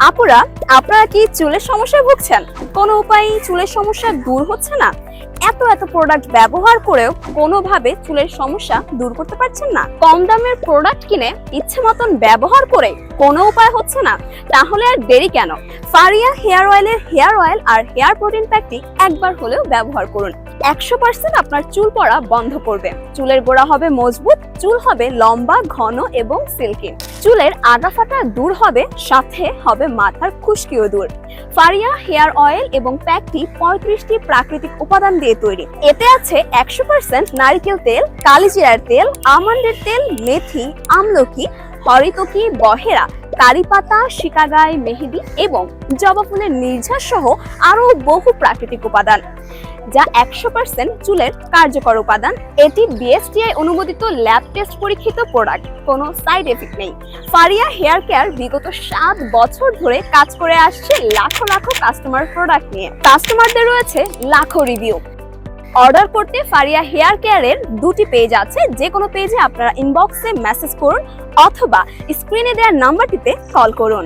আপুরা, আপনারা কি চুলের সমস্যায় ভুগছেন? কোনো উপায়ে চুলের সমস্যা দূর হচ্ছে না? এত এত প্রোডাক্ট ব্যবহার করেও কোনোভাবে চুলের সমস্যা দূর করতে পারছেন না? কম দামের প্রোডাক্ট কিনে ইচ্ছে মতন ব্যবহার করে কোনো উপায় হচ্ছে না? তাহলে আর দেরি কেন? ফারিয়া হেয়ার অয়েলের হেয়ার অয়েল আর হেয়ার প্রোটিন প্যাকটি একবার হলেও ব্যবহার করুন। 100% আপনার চুল পড়া বন্ধ করবে। চুলের গোড়া হবে মজবুত, চুল হবে লম্বা, ঘন এবং সিল্কি। চুলের আগা ফাটা দূর হবে, সাথে হবে মাথার খুশকিও দূর। ফারিয়া হেয়ার অয়েল এবং প্যাকটি 35টি প্রাকৃতিক উপাদান দিয়ে তৈরি। এতে আছে 100% নারকেল তেল, কালিজিরার তেল, আমন্ডের তেল, মেথি, আমলকি, হরিতকি, বহেরা, কারি পাতা, শিকাগায়, মেহেদি এবং জবা ফুলের নির্ঝাস সহ আরো বহু প্রাকৃতিক উপাদান, যা 100% চুলের কার্যকর উপাদান। এটি বিএসটিআই অনুমোদিত ল্যাব টেস্ট পরীক্ষিত প্রোডাক্ট, কোনো সাইড এফেক্ট নেই। ফারিয়া হেয়ার কেয়ার বিগত 7 বছর ধরে কাজ করে আসছে লাখো লাখো কাস্টমার প্রোডাক্ট নিয়ে। কাস্টমারদের রয়েছে লাখো রিভিউ। অর্ডার করতে ফারিয়া হেয়ার কেয়ারের 2টি পেজ আছে, যে কোনো পেজে আপনারা ইনবক্সে মেসেজ করুন অথবা স্ক্রিনে দেওয়া নাম্বারটিতে কল করুন।